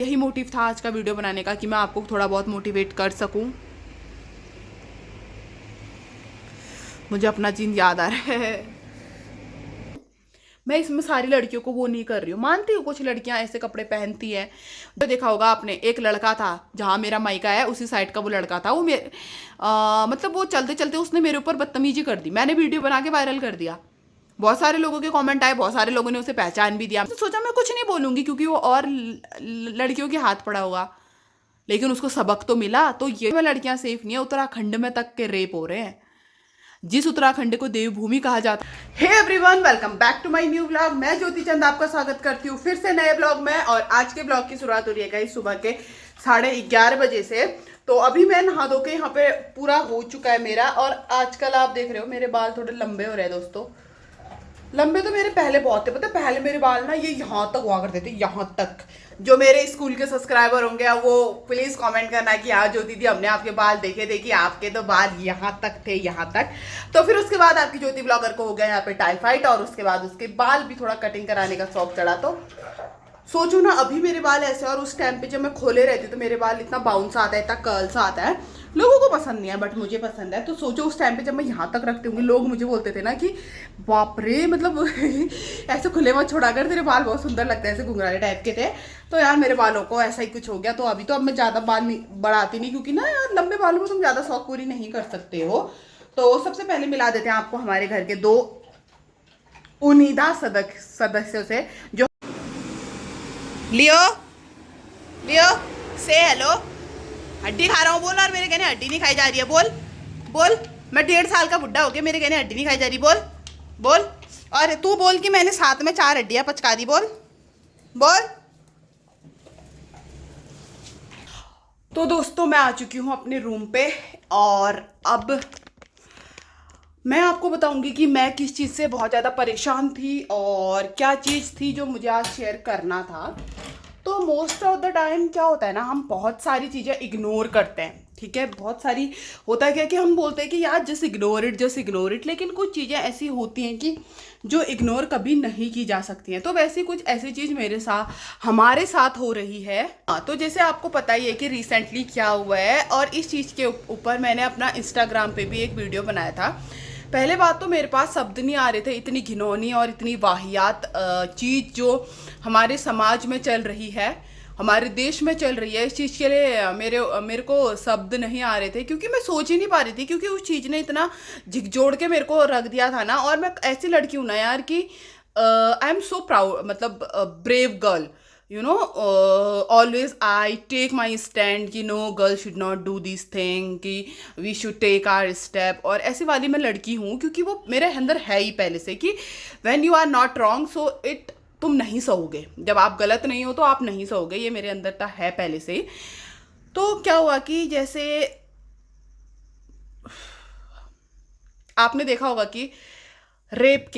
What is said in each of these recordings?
यही मोटिव था आज का वीडियो बनाने का कि मैं आपको थोड़ा बहुत मोटिवेट कर सकूं। मुझे अपना जीन याद आ रहा है। मैं इसमें सारी लड़कियों को वो नहीं कर रही हूँ, मानती हूँ कुछ लड़कियां ऐसे कपड़े पहनती हैं। जो देखा होगा आपने, एक लड़का था जहाँ मेरा मायका है उसी साइड का वो लड़का था, वो मेरे मतलब वो चलते चलते उसने मेरे ऊपर बदतमीजी कर दी। मैंने वीडियो बना के वायरल कर दिया, बहुत सारे लोगों के कमेंट आए, बहुत सारे लोगों ने उसे पहचान भी दिया। तो सोचा मैं कुछ नहीं बोलूंगी क्योंकि वो और लड़कियों के हाथ पड़ा होगा, लेकिन उसको सबक तो मिला। तो ये में लड़कियां सेफ नहीं है, उत्तराखंड में तक के रेप हो रहे हैं, जिस उत्तराखंड को देवभूमि कहा जाता है। Hey everyone, welcome back to my new vlog. मैं ज्योति चंद आपका स्वागत करती हूँ फिर से नए ब्लॉग में। और आज के ब्लॉग की शुरुआत हो रही है गाइस सुबह के 11:30 बजे से। तो अभी मैं नहा धो के यहाँ पे पूरा हो चुका है मेरा। और आजकल आप देख रहे हो मेरे बाल थोड़े लंबे हो रहे हैं दोस्तों। लंबे तो मेरे पहले बहुत थे, पता है पहले मेरे बाल ना ये यहाँ तक हुआ करते थे, यहाँ तक। जो मेरे स्कूल के सब्सक्राइबर होंगे वो प्लीज कमेंट करना कि हाँ ज्योति दी हमने आपके बाल देखे थे कि आपके तो बाल यहाँ तक थे, यहाँ तक। तो फिर उसके बाद आपकी ज्योति ब्लॉगर को हो गया यहाँ पे टाइफाइड, और उसके बाद उसके बाल भी थोड़ा कटिंग कराने का शौक चढ़ा। तो सोचो ना, अभी मेरे बाल ऐसे, और उस टाइम पे जब मैं खोले रहती हूँ तो मेरे बाल इतना बाउंस आता है, इतना कर्ल्स आता है। लोगों को पसंद नहीं है बट मुझे पसंद है। तो सोचो उस टाइम पे जब मैं यहाँ तक रखती हूँ, लोग मुझे बोलते थे ना कि बाप रे, मतलब ऐसे खुले मत छोड़ा कर, तेरे बाल बहुत सुंदर लगते हैं, ऐसे घुंघराले टाइप के थे। तो यार मेरे बालों को ऐसा ही कुछ हो गया। तो अभी तो अब मैं ज़्यादा बाल नहीं बढ़ाती नहीं, क्योंकि ना यार लंबे बालों में तुम ज़्यादा शौक पूरी नहीं कर सकते हो। तो सबसे पहले मिला देते हैं आपको हमारे घर के दो उनीदा सदस्यों से। जो लियो, लियो से हेलो। हड्डी खा रहा हूँ बोल, और मेरे कहने हड्डी नहीं खाई जा रही है बोल। बोल, मैं 1.5 साल का बुड्ढा हो गया, मेरे कहने हड्डी नहीं खाई जा रही, बोल बोल। और तू बोल कि मैंने साथ में 4 हड्डियाँ पचका दी, बोल बोल। तो दोस्तों मैं आ चुकी हूँ अपने रूम पे, और अब मैं आपको बताऊंगी कि मैं किस चीज़ से बहुत ज़्यादा परेशान थी और क्या चीज़ थी जो मुझे आज शेयर करना था। तो मोस्ट ऑफ द टाइम क्या होता है ना, हम बहुत सारी चीज़ें इग्नोर करते हैं, ठीक है। बहुत सारी होता है क्या कि हम बोलते हैं कि यार जस्ट इग्नोर इट, लेकिन कुछ चीज़ें ऐसी होती हैं कि जो इग्नोर कभी नहीं की जा सकती हैं। तो वैसे कुछ ऐसी चीज़ हमारे साथ हो रही है। तो जैसे आपको पता ही है कि रिसेंटली क्या हुआ है, और इस चीज़ के ऊपर मैंने अपना इंस्टाग्राम पे भी एक वीडियो बनाया था। पहले बात तो मेरे पास शब्द नहीं आ रहे थे, इतनी घिनौनी और इतनी वाहियात चीज़ जो हमारे समाज में चल रही है, हमारे देश में चल रही है, इस चीज़ के लिए मेरे को शब्द नहीं आ रहे थे, क्योंकि मैं सोच ही नहीं पा रही थी। क्योंकि उस चीज़ ने इतना झिकझोड़ के मेरे को रख दिया था ना। और मैं ऐसी लड़की हूँ ना यार कि आई एम सो प्राउड, मतलब brave girl, you know, always I take my stand कि no girl should not do this thing, कि we should take our step। और ऐसी वाली मैं लड़की हूँ, क्योंकि वो मेरे अंदर है ही पहले से कि when you are not wrong so it, तुम नहीं सहोगे, जब आप गलत नहीं हो तो आप नहीं सहोगे, ये मेरे अंदर था है पहले से। तो क्या हुआ कि जैसे आपने देखा होगा कि रेप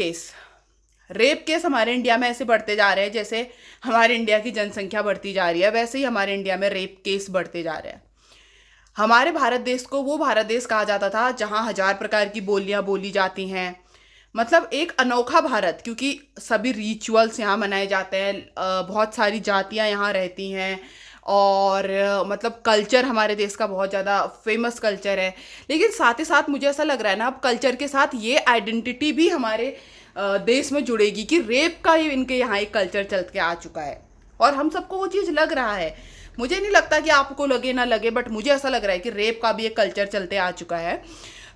केस हमारे इंडिया में ऐसे बढ़ते जा रहे हैं, जैसे हमारे इंडिया की जनसंख्या बढ़ती जा रही है, वैसे ही हमारे इंडिया में रेप केस बढ़ते जा रहे हैं। हमारे भारत देश को वो भारत देश कहा जाता था जहाँ 1000 प्रकार की बोलियाँ बोली जाती हैं, मतलब एक अनोखा भारत, क्योंकि सभी रिचुअल्स यहाँ मनाए जाते हैं, बहुत सारी जातियाँ यहाँ रहती हैं, और मतलब कल्चर हमारे देश का बहुत ज़्यादा फेमस कल्चर है। लेकिन साथ ही साथ मुझे ऐसा लग रहा है ना, अब कल्चर के साथ ये आइडेंटिटी भी हमारे देश में जुड़ेगी कि रेप का ही इनके यहाँ एक कल्चर चल के आ चुका है, और हम सबको वो चीज़ लग रहा है। मुझे नहीं लगता कि आपको लगे ना लगे, बट मुझे ऐसा लग रहा है कि रेप का भी एक कल्चर चलते आ चुका है।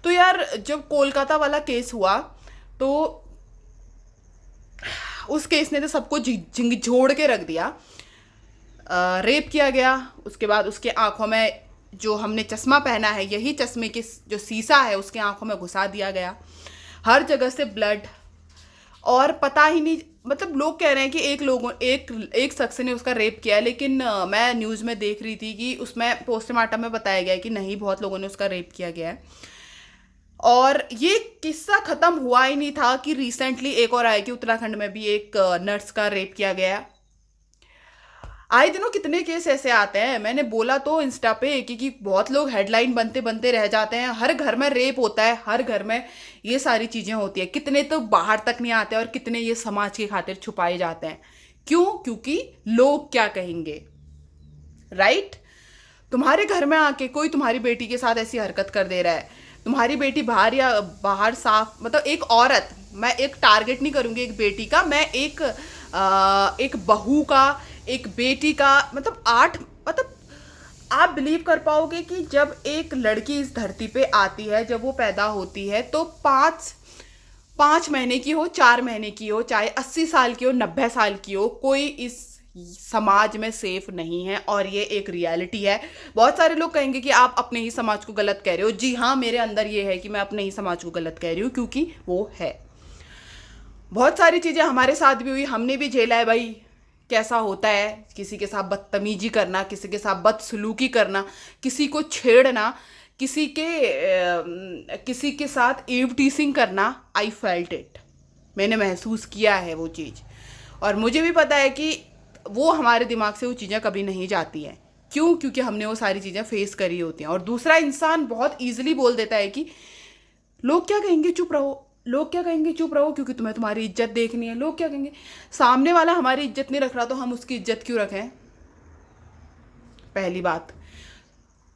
तो यार जब कोलकाता वाला केस हुआ तो उस केस ने तो सबको झिंझोड़ के रख दिया। रेप किया गया, उसके बाद उसके आंखों में जो हमने चश्मा पहना है, यही चश्मे के जो शीशा है उसके आंखों में घुसा दिया गया, हर जगह से ब्लड। और पता ही नहीं, मतलब लोग कह रहे हैं कि एक शख्स ने उसका रेप किया है, लेकिन मैं न्यूज़ में देख रही थी कि उसमें पोस्टमार्टम में बताया गया है कि नहीं, बहुत लोगों ने उसका रेप किया गया है। और ये किस्सा ख़त्म हुआ ही नहीं था कि रिसेंटली एक और आया कि उत्तराखंड में भी एक नर्स का रेप किया गया। आए दिनों कितने केस ऐसे आते हैं। मैंने बोला तो इंस्टा पे कि बहुत लोग हेडलाइन बनते बनते रह जाते हैं। हर घर में रेप होता है, हर घर में ये सारी चीज़ें होती है। कितने तो बाहर तक नहीं आते, और कितने ये समाज की खातिर छुपाए जाते हैं। क्यों? क्योंकि लोग क्या कहेंगे। राइट? तुम्हारे घर में आके कोई तुम्हारी बेटी के साथ ऐसी हरकत कर दे रहा है, तुम्हारी बेटी बाहर या बाहर साफ, मतलब एक औरत, मैं एक टारगेट नहीं करूंगी एक बेटी का, मैं एक बहू का, एक बेटी का, मतलब मतलब आप बिलीव कर पाओगे कि जब एक लड़की इस धरती पे आती है, जब वो पैदा होती है, तो 5 महीने की हो, 4 महीने की हो, चाहे 80 साल की हो, 90 साल की हो, कोई इस समाज में सेफ नहीं है। और ये एक रियलिटी है। बहुत सारे लोग कहेंगे कि आप अपने ही समाज को गलत कह रहे हो। जी हाँ, मेरे अंदर ये है कि मैं अपने ही समाज को गलत कह रही हूँ, क्योंकि वो है। बहुत सारी चीज़ें हमारे साथ भी हुई, हमने भी झेला है भाई। कैसा होता है किसी के साथ बदतमीजी करना, किसी के साथ बदसलूकी करना, किसी को छेड़ना, किसी के साथ ईव टीसिंग करना। आई फेल्ट इट, मैंने महसूस किया है वो चीज़। और मुझे भी पता है कि वो हमारे दिमाग से वो चीज़ें कभी नहीं जाती हैं। क्यों? क्योंकि हमने वो सारी चीज़ें फेस करी होती हैं। और दूसरा इंसान बहुत ईजिली बोल देता है कि लोग क्या कहेंगे, चुप रहो, लोग क्या कहेंगे, चुप रहो, क्योंकि तुम्हें तुम्हारी इज्जत देखनी है, लोग क्या कहेंगे। सामने वाला हमारी इज्जत नहीं रख रहा तो हम उसकी इज्जत क्यों रखें? पहली बात।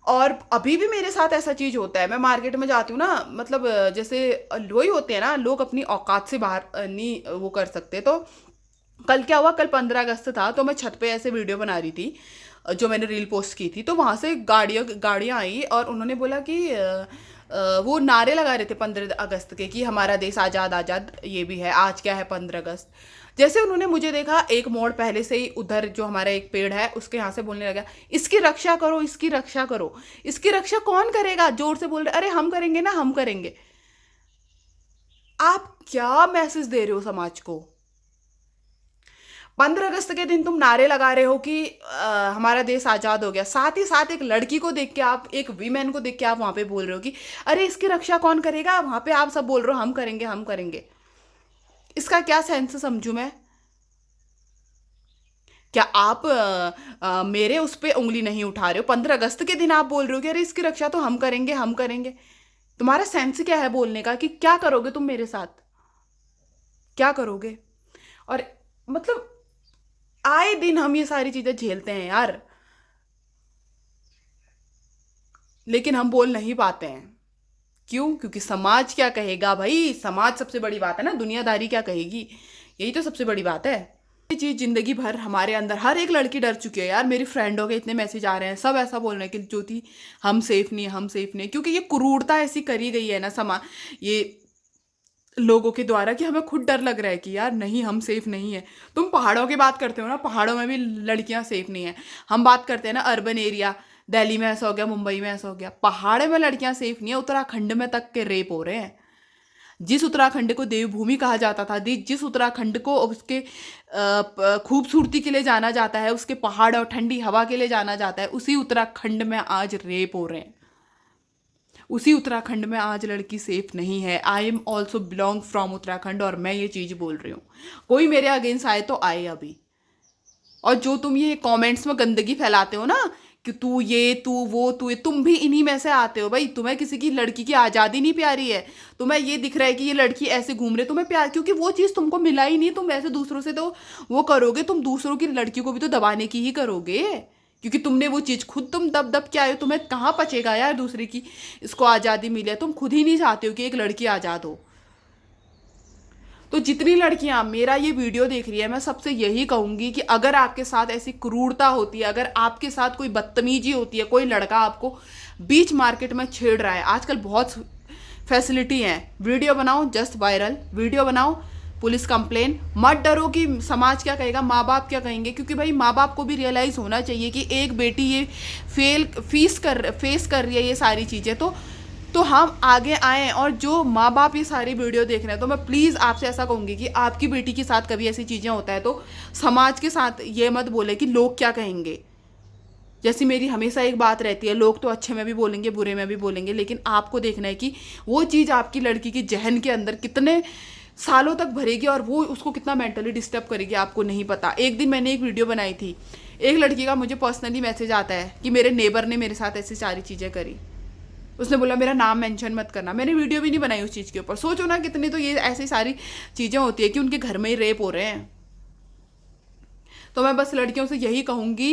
और अभी भी मेरे साथ ऐसा चीज़ होता है, मैं मार्केट में जाती हूँ ना, मतलब जैसे वही होते हैं ना, लोग अपनी औकात से बाहर नहीं वो कर सकते। तो कल क्या हुआ, कल 15 अगस्त था, तो मैं छत पे ऐसे वीडियो बना रही थी, जो मैंने रील पोस्ट की थी। तो वहाँ से गाड़ियाँ आई और उन्होंने बोला कि वो नारे लगा रहे थे 15 अगस्त के, कि हमारा देश आज़ाद आज़ाद, ये भी है, आज क्या है 15 अगस्त। जैसे उन्होंने मुझे देखा, एक मोड़ पहले से ही उधर जो हमारा एक पेड़ है उसके यहाँ से बोलने लगा, इसकी रक्षा करो, इसकी रक्षा करो। इसकी रक्षा कौन करेगा? जोर से बोल रहे, अरे हम करेंगे ना, हम करेंगे। आप क्या मैसेज दे रहे हो समाज को? 15 अगस्त के दिन तुम नारे लगा रहे हो कि हमारा देश आज़ाद हो गया, साथ ही साथ एक लड़की को देख के आप, एक वीमेन को देख के आप वहां पे बोल रहे हो कि अरे इसकी रक्षा कौन करेगा। वहां पे आप सब बोल रहे हो हम करेंगे, हम करेंगे। इसका क्या सेंस समझू मैं? क्या आप मेरे उस पर उंगली नहीं उठा रहे हो? 15 अगस्त के दिन आप बोल रहे हो कि अरे इसकी रक्षा तो हम करेंगे, हम करेंगे। तुम्हारा सेंस क्या है बोलने का, कि क्या करोगे तुम मेरे साथ, क्या करोगे? और मतलब आए दिन हम ये सारी चीजें झेलते हैं यार, लेकिन हम बोल नहीं पाते हैं। क्यों? क्योंकि समाज क्या कहेगा भाई, समाज सबसे बड़ी बात है ना, दुनियादारी क्या कहेगी, यही तो सबसे बड़ी बात है। ये चीज जिंदगी भर हमारे अंदर हर एक लड़की डर चुकी है यार। मेरी फ्रेंडों के इतने मैसेज आ रहे हैं, सब ऐसा बोल रहे हैं कि ज्योति हम सेफ नहीं है, हम सेफ नहीं है। क्योंकि ये क्रूरता ऐसी करी गई है ना ये लोगों के द्वारा, कि हमें खुद डर लग रहा है कि यार नहीं, हम सेफ नहीं है। तुम पहाड़ों की बात करते हो ना, पहाड़ों में भी लड़कियां सेफ नहीं है। हम बात करते हैं ना अर्बन एरिया, दिल्ली में ऐसा हो गया, मुंबई में ऐसा हो गया, पहाड़ में लड़कियां सेफ नहीं है। उत्तराखंड में तक के रेप हो रहे हैं। जिस उत्तराखंड को देवभूमि कहा जाता था, जिस उत्तराखंड को उसके खूबसूरती के लिए जाना जाता है, उसके पहाड़ और ठंडी हवा के लिए जाना जाता है, उसी उत्तराखंड में आज रेप हो रहे हैं। उसी उत्तराखंड में आज लड़की सेफ नहीं है। I am also belong from Uttarakhand, और मैं ये चीज़ बोल रही हूँ। कोई मेरे अगेंस्ट आए तो आए अभी। और जो तुम ये कमेंट्स में गंदगी फैलाते हो ना, कि तू ये, तू वो, तू ये, तुम भी इन्हीं में से आते हो भाई। तुम्हें किसी की लड़की की आज़ादी नहीं प्यारी है, तुम्हें ये दिख रहा है कि ये लड़की ऐसे घूम रही है, तुम्हें प्यार, क्योंकि वो चीज़ तुमको मिला ही नहीं। तुम ऐसे दूसरों से तो वो करोगे, तुम दूसरों की लड़की को भी तो दबाने की ही करोगे, क्योंकि तुमने वो चीज़ खुद तुम दब दब के आए हो। तुम्हें कहाँ पचेगा यार दूसरे की इसको आज़ादी मिले? तुम खुद ही नहीं चाहते हो कि एक लड़की आज़ाद हो। तो जितनी लड़कियां मेरा ये वीडियो देख रही है, मैं सबसे यही कहूंगी कि अगर आपके साथ ऐसी क्रूरता होती है, अगर आपके साथ कोई बदतमीजी होती है, कोई लड़का आपको बीच मार्केट में छेड़ रहा है, आजकल बहुत फैसिलिटी है, वीडियो बनाओ, जस्ट वायरल वीडियो बनाओ, पुलिस कंप्लेन। मत डरो कि समाज क्या कहेगा, माँ बाप क्या कहेंगे, क्योंकि भाई माँ बाप को भी रियलाइज़ होना चाहिए कि एक बेटी ये फेस कर रही है ये सारी चीज़ें। तो हम आगे आएँ। और जो माँ बाप ये सारी वीडियो देख रहे हैं, तो मैं प्लीज़ आपसे ऐसा कहूँगी कि आपकी बेटी के साथ कभी ऐसी चीज़ें होता है तो समाज के साथ ये मत बोले कि लोग क्या कहेंगे। जैसी मेरी हमेशा एक बात रहती है, लोग तो अच्छे में भी बोलेंगे, बुरे में भी बोलेंगे, लेकिन आपको देखना है कि वो चीज़ आपकी लड़की की जहन के अंदर कितने सालों तक भरेगी और वो उसको कितना मेंटली डिस्टर्ब करेगी, आपको नहीं पता। एक दिन मैंने एक वीडियो बनाई थी, एक लड़की का मुझे पर्सनली मैसेज आता है कि मेरे नेबर ने मेरे साथ ऐसी सारी चीज़ें करी। उसने बोला मेरा नाम मेंशन मत करना। मैंने वीडियो भी नहीं बनाई उस चीज़ के ऊपर। सोचो ना कितनी तो ये ऐसी सारी चीज़ें होती है कि उनके घर में ही रेप हो रहे हैं। तो मैं बस लड़कियों से यही कहूँगी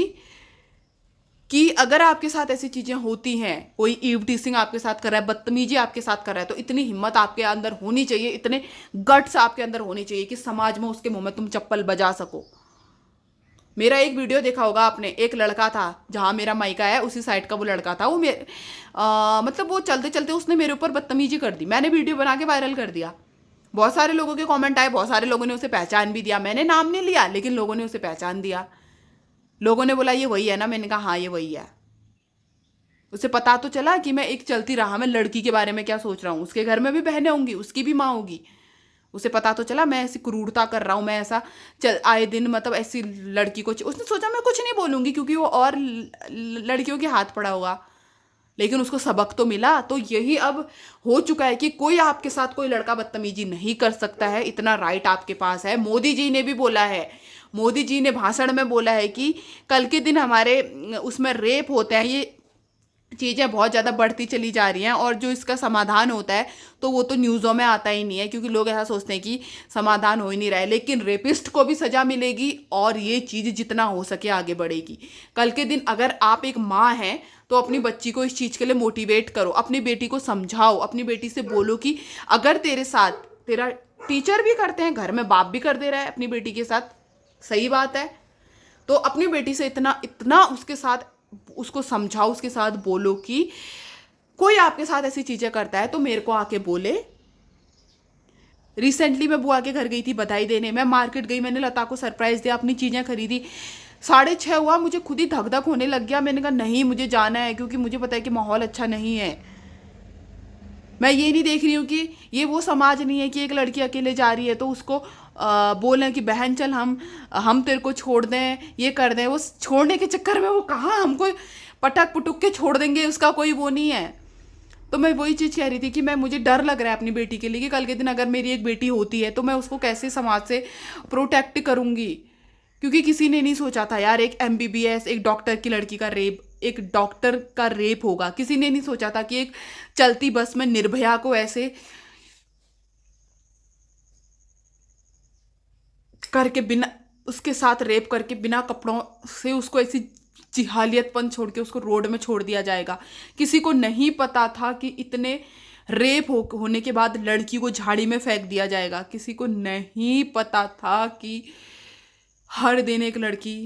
कि अगर आपके साथ ऐसी चीजें होती हैं, कोई ईव टीसिंग आपके साथ कर रहा है, बदतमीजी आपके साथ कर रहा है, तो इतनी हिम्मत आपके अंदर होनी चाहिए, इतने गट्स आपके अंदर होने चाहिए कि समाज में उसके मुंह में तुम चप्पल बजा सको। मेरा एक वीडियो देखा होगा आपने, एक लड़का था, जहां मेरा मायका है उसी साइड का वो लड़का था, वो मतलब वो चलते चलते उसने मेरे ऊपर बदतमीजी कर दी। मैंने वीडियो बना के वायरल कर दिया, बहुत सारे लोगों के कमेंट आए, बहुत सारे लोगों ने उसे पहचान भी दिया। मैंने नाम नहीं लिया, लेकिन लोगों ने उसे पहचान दिया। लोगों ने बोला ये वही है ना, मैंने कहा हाँ ये वही है। उसे पता तो चला कि मैं एक चलती राह में लड़की के बारे में क्या सोच रहा हूँ। उसके घर में भी बहनें होंगी, उसकी भी माँ होगी। उसे पता तो चला मैं ऐसी क्रूरता कर रहा हूँ, मैं ऐसा आए दिन मतलब ऐसी लड़की को उसने सोचा मैं कुछ नहीं बोलूंगी क्योंकि वो और लड़कियों के हाथ पड़ा होगा, लेकिन उसको सबक तो मिला। तो यही अब हो चुका है कि कोई आपके साथ कोई लड़का बदतमीजी नहीं कर सकता है, इतना राइट आपके पास है। मोदी जी ने भी बोला है, मोदी जी ने भाषण में बोला है कि कल के दिन हमारे उसमें रेप होते हैं, ये चीज़ें बहुत ज़्यादा बढ़ती चली जा रही हैं, और जो इसका समाधान होता है तो वो तो न्यूज़ों में आता ही नहीं है, क्योंकि लोग ऐसा सोचते हैं कि समाधान हो ही नहीं रहा है। लेकिन रेपिस्ट को भी सज़ा मिलेगी और ये चीज़ जितना हो सके आगे बढ़ेगी। कल के दिन अगर आप एक माँ हैं तो अपनी बच्ची को इस चीज़ के लिए मोटिवेट करो, अपनी बेटी को समझाओ, अपनी बेटी से बोलो कि अगर तेरे साथ तेरा टीचर भी करते हैं, घर में बाप भी कर दे रहा है अपनी बेटी के साथ, सही बात है, तो अपनी बेटी से इतना इतना उसके साथ उसको समझाओ, उसके साथ बोलो कि कोई आपके साथ ऐसी चीजें करता है तो मेरे को आके बोले। रिसेंटली मैं बुआ के घर गई थी बधाई देने, मैं मार्केट गई, मैंने लता को सरप्राइज दिया, अपनी चीजें खरीदी, 6:30 हुआ, मुझे खुद ही धक धक होने लग गया। मैंने कहा नहीं मुझे जाना है, क्योंकि मुझे पता है कि माहौल अच्छा नहीं है। मैं ये नहीं देख रही हूँ कि ये वो समाज नहीं है कि एक लड़की अकेले जा रही है तो उसको बोलें कि बहन चल हम तेरे को छोड़ दें, ये कर दें। वो छोड़ने के चक्कर में वो कहाँ हमको पटक पुटुक के छोड़ देंगे, उसका कोई वो नहीं है। तो मैं वही चीज़ कह रही थी कि मुझे डर लग रहा है अपनी बेटी के लिए कि कल के दिन अगर मेरी एक बेटी होती है तो मैं उसको कैसे समाज से प्रोटेक्ट करूँगी। क्योंकि किसी ने नहीं सोचा था यार, एक MBBS एक डॉक्टर की लड़की का रेप, एक डॉक्टर का रेप होगा। किसी ने नहीं सोचा था कि एक चलती बस में निर्भया को ऐसे करके, बिना उसके साथ रेप करके, बिना कपड़ों से उसको ऐसी जिहालियतपन छोड़ के उसको रोड में छोड़ दिया जाएगा। किसी को नहीं पता था कि इतने रेप होने के बाद लड़की को झाड़ी में फेंक दिया जाएगा। किसी को नहीं पता था कि हर दिन एक लड़की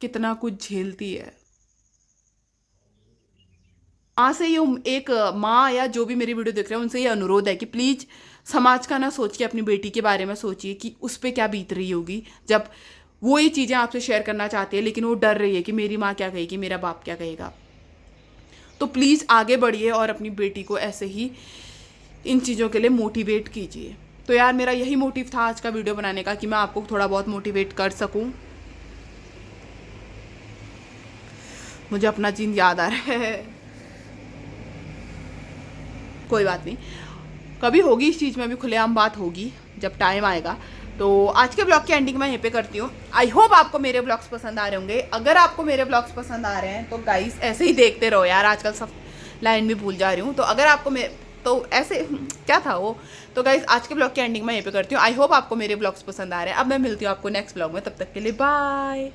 कितना कुछ झेलती है। माँ से ये एक माँ या जो भी मेरी वीडियो देख रहे हैं उनसे ये अनुरोध है कि प्लीज़ समाज का ना सोच के अपनी बेटी के बारे में सोचिए कि उस पर क्या बीत रही होगी जब वो ये चीज़ें आपसे शेयर करना चाहती है, लेकिन वो डर रही है कि मेरी माँ क्या कहेगी, मेरा बाप क्या कहेगा। तो प्लीज़ आगे बढ़िए और अपनी बेटी को ऐसे ही इन चीज़ों के लिए मोटिवेट कीजिए। तो यार मेरा यही मोटिव था आज का वीडियो बनाने का कि मैं आपको थोड़ा बहुत मोटिवेट कर सकूं। मुझे अपना जीन याद आ रहा है, कोई बात नहीं, कभी होगी इस चीज़ में भी खुलेआम बात होगी जब टाइम आएगा। तो आज के ब्लॉग की एंडिंग मैं यहीं पे करती हूँ। आई होप आपको मेरे ब्लॉग्स पसंद आ रहे होंगे। अगर आपको मेरे ब्लॉग्स पसंद आ रहे हैं तो गाइस ऐसे ही देखते रहो यार, आजकल सब लाइन भी भूल जा रही हूँ। तो अगर आपको तो ऐसे क्या था वो, तो गाइस आज के ब्लॉग की एंडिंग मैं यहीं पे करती हूँ। आई होप आपको मेरे ब्लॉग्स पसंद आ रहे हैं। अब मैं मिलती हूँ आपको नेक्स्ट ब्लॉग में, तब तक के लिए बाय।